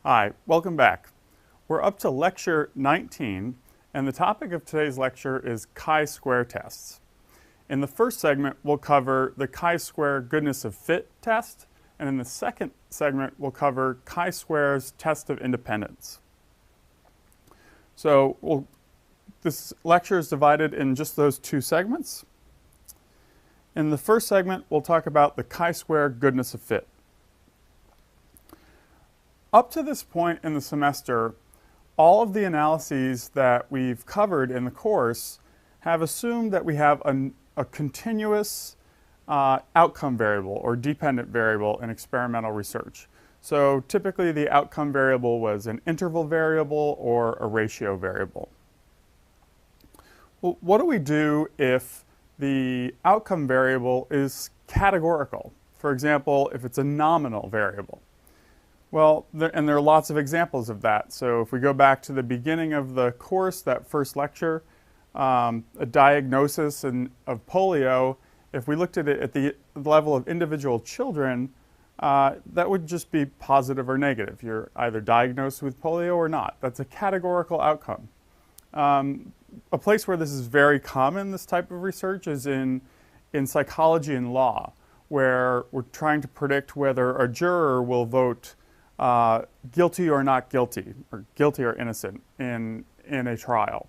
Hi, welcome back. We're up to lecture 19, and the topic of today's lecture is chi-square tests. In the first segment, we'll cover the chi-square goodness of fit test, and in the second segment, we'll cover chi-square's test of independence. So this lecture is divided in just those two segments. In the first segment, we'll talk about the chi-square goodness of fit. Up to this point in the semester, all of the analyses that we've covered in the course have assumed that we have a continuous outcome variable or dependent variable in experimental research. So typically the outcome variable was an interval variable or a ratio variable. Well, what do we do if the outcome variable is categorical? For example, if it's a nominal variable. Well, there are lots of examples of that. So if we go back to the beginning of the course, that first lecture, a diagnosis of polio, if we looked at it at the level of individual children, that would just be positive or negative. You're either diagnosed with polio or not. That's a categorical outcome. A place where this is very common, this type of research, is in psychology and law, where we're trying to predict whether a juror will vote guilty or not guilty, or guilty or innocent in a trial.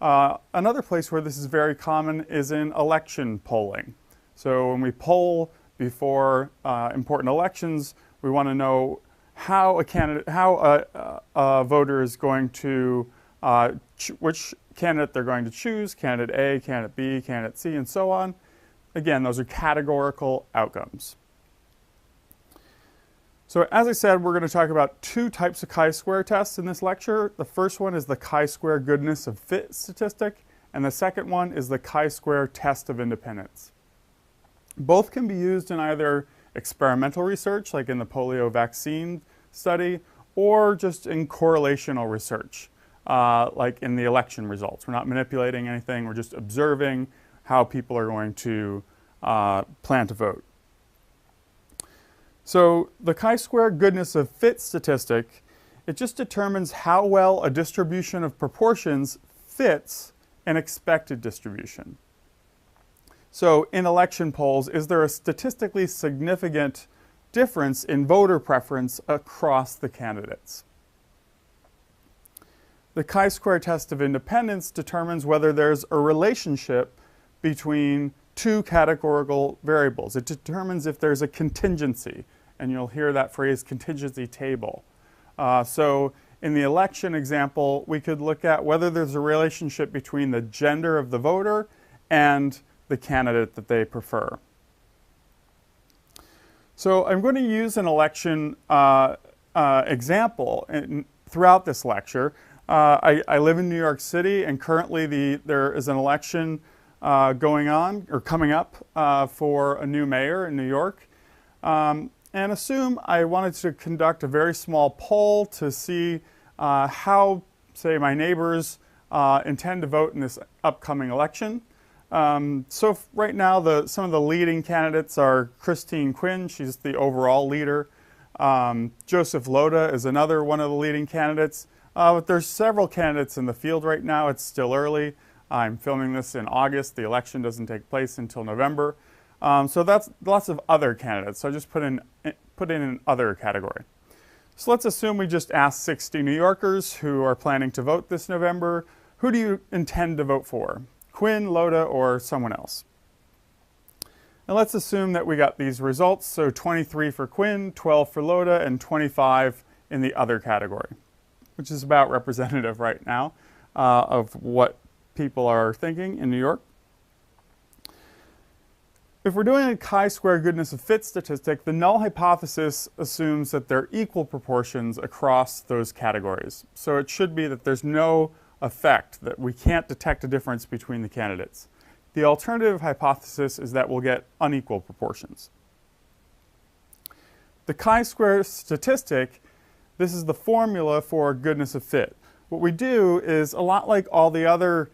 Another place where this is very common is in election polling. So when we poll before important elections, we want to know how a voter is going to, which candidate they're going to choose, candidate A, candidate B, candidate C, and so on. Again, those are categorical outcomes. So as I said, we're going to talk about two types of chi-square tests in this lecture. The first one is the chi-square goodness of fit statistic, and the second one is the chi-square test of independence. Both can be used in either experimental research, like in the polio vaccine study, or just in correlational research, like in the election results. We're not manipulating anything, we're just observing how people are going to plan to vote. So the chi-square goodness of fit statistic, it just determines how well a distribution of proportions fits an expected distribution. So in election polls, is there a statistically significant difference in voter preference across the candidates? The chi-square test of independence determines whether there's a relationship between two categorical variables. It determines if there's a contingency, and you'll hear that phrase contingency table. So in the election example, we could look at whether there's a relationship between the gender of the voter and the candidate that they prefer. So I'm going to use an election example throughout this lecture. I live in New York City, and currently there is an election going on or coming up for a new mayor in New York. And assume I wanted to conduct a very small poll to see how, say, my neighbors intend to vote in this upcoming election. So right now, some of the leading candidates are Christine Quinn. She's the overall leader. Joseph Lota is another one of the leading candidates. But there's several candidates in the field right now. It's still early. I'm filming this in August. The election doesn't take place until November. So that's lots of other candidates. So I just put in an other category. So let's assume we just asked 60 New Yorkers who are planning to vote this November, who do you intend to vote for? Quinn, Lota, or someone else? And let's assume that we got these results. So 23 for Quinn, 12 for Lota, and 25 in the other category, which is about representative right now of what people are thinking in New York. If we're doing a chi-square goodness of fit statistic, the null hypothesis assumes that there are equal proportions across those categories. So it should be that there's no effect, that we can't detect a difference between the candidates. The alternative hypothesis is that we'll get unequal proportions. The chi-square statistic, this is the formula for goodness of fit. What we do is a lot like all the other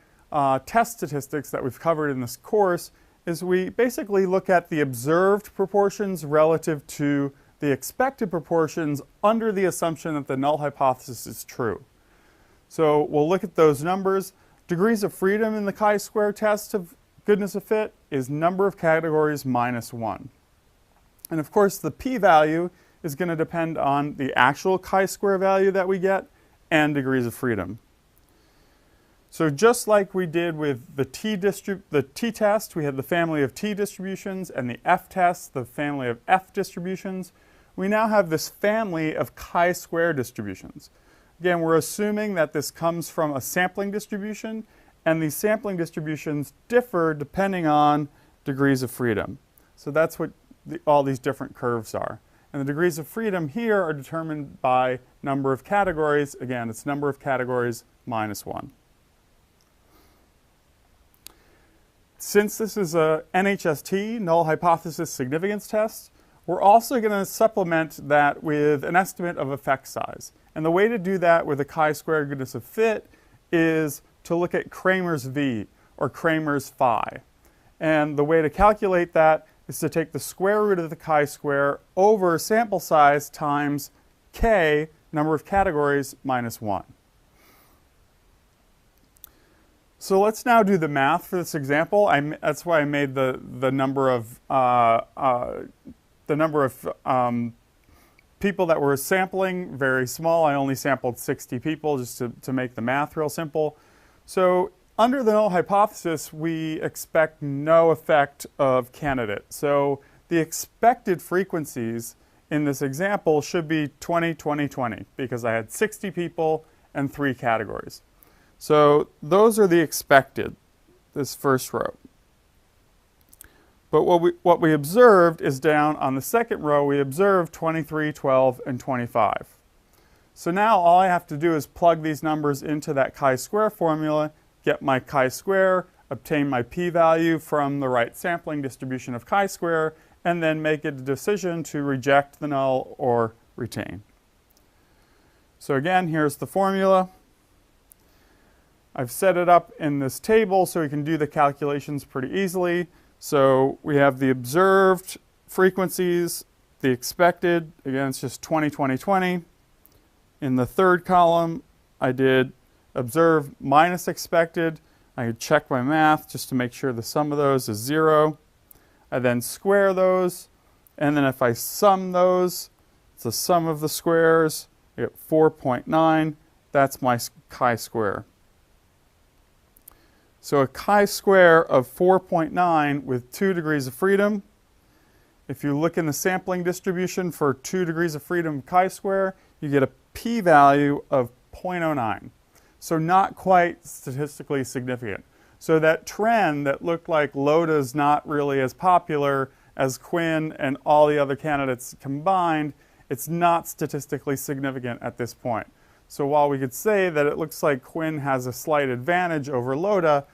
test statistics that we've covered in this course, is we basically look at the observed proportions relative to the expected proportions under the assumption that the null hypothesis is true. So we'll look at those numbers. Degrees of freedom in the chi-square test of goodness of fit is number of categories minus 1. And of course, the p-value is going to depend on the actual chi-square value that we get and degrees of freedom. So just like we did with the t-test, we had the family of t distributions, and the f-test, the family of f distributions. We now have this family of chi-square distributions. Again, we're assuming that this comes from a sampling distribution, and these sampling distributions differ depending on degrees of freedom. So that's what all these different curves are. And the degrees of freedom here are determined by number of categories. Again, it's number of categories minus 1. Since this is a NHST, null hypothesis significance test, we're also going to supplement that with an estimate of effect size. And the way to do that with a chi-square goodness of fit is to look at Cramer's V, or Cramer's phi. And the way to calculate that is to take the square root of the chi-square over sample size times k, number of categories, minus 1. So let's now do the math for this example. That's why I made the number of people that were sampling very small. I only sampled 60 people just to make the math real simple. So under the null hypothesis, we expect no effect of candidate. So the expected frequencies in this example should be 20, 20, 20, because I had 60 people and 3 categories. So those are the expected, this first row. But what we observed is down on the second row, we observed 23, 12, and 25. So now all I have to do is plug these numbers into that chi-square formula, get my chi-square, obtain my p-value from the right sampling distribution of chi-square, and then make a decision to reject the null or retain. So again, here's the formula. I've set it up in this table so we can do the calculations pretty easily. So we have the observed frequencies, the expected, again it's just 20, 20, 20. In the third column I did observed minus expected. I could check my math just to make sure the sum of those is 0. I then square those, and then if I sum those, it's the sum of the squares. I get 4.9. That's my chi-square. So a chi-square of 4.9 with 2 degrees of freedom. If you look in the sampling distribution for 2 degrees of freedom chi-square, you get a p-value of 0.09. So not quite statistically significant. So that trend that looked like LODA's not really as popular as Quinn and all the other candidates combined, it's not statistically significant at this point. So while we could say that it looks like Quinn has a slight advantage over LODA,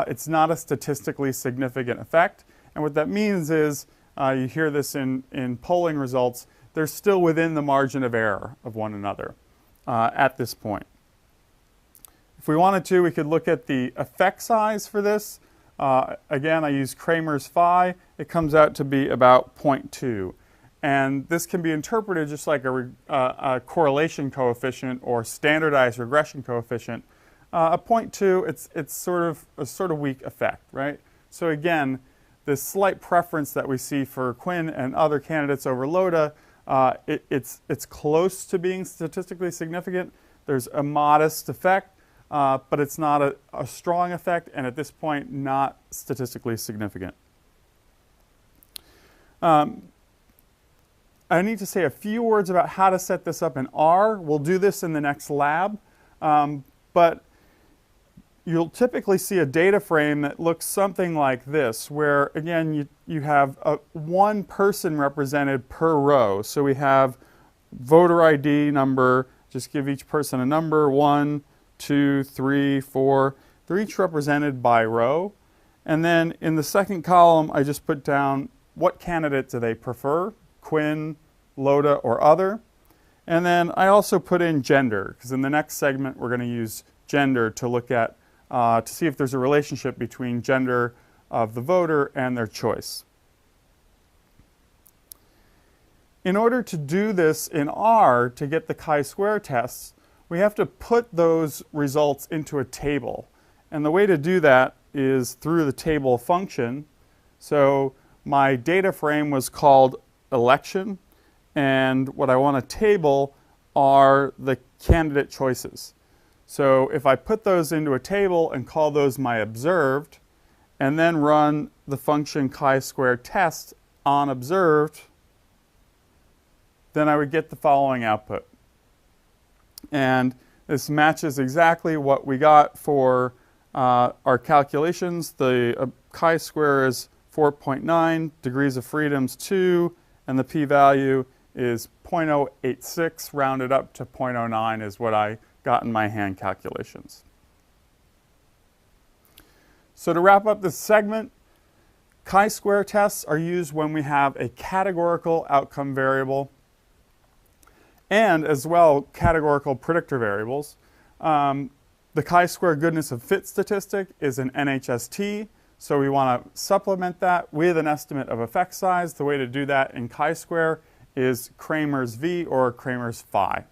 it's not a statistically significant effect. And what that means is, you hear this in polling results, they're still within the margin of error of one another at this point. If we wanted to, we could look at the effect size for this. Again, I use Cramer's phi. It comes out to be about 0.2. And this can be interpreted just like a correlation coefficient or standardized regression coefficient. A 0.2, it's sort of weak effect, right? So again, this slight preference that we see for Quinn and other candidates over LODA, it's close to being statistically significant. There's a modest effect, but it's not a strong effect, and at this point, not statistically significant. I need to say a few words about how to set this up in R. We'll do this in the next lab, but you'll typically see a data frame that looks something like this, where again you have one person represented per row. So we have voter ID number, just give each person a number, 1, 2, 3, 4. They're each represented by row. And then in the second column, I just put down what candidate do they prefer, Quinn, LODA, or other. And then I also put in gender, because in the next segment we're going to use gender to look at, to see if there's a relationship between gender of the voter and their choice. In order to do this in R, to get the chi-square tests, we have to put those results into a table. And the way to do that is through the table function. So my data frame was called election, and what I want to table are the candidate choices. So if I put those into a table and call those my observed, and then run the function chi-square test on observed, then I would get the following output. And this matches exactly what we got for our calculations. The chi-square is 4.9, degrees of freedom is 2, and the p-value is 0.086, rounded up to 0.09 is what I got in my hand calculations. So to wrap up this segment, chi-square tests are used when we have a categorical outcome variable and as well categorical predictor variables. The chi-square goodness of fit statistic is an NHST, so we want to supplement that with an estimate of effect size. The way to do that in chi-square is Cramer's V or Cramer's phi.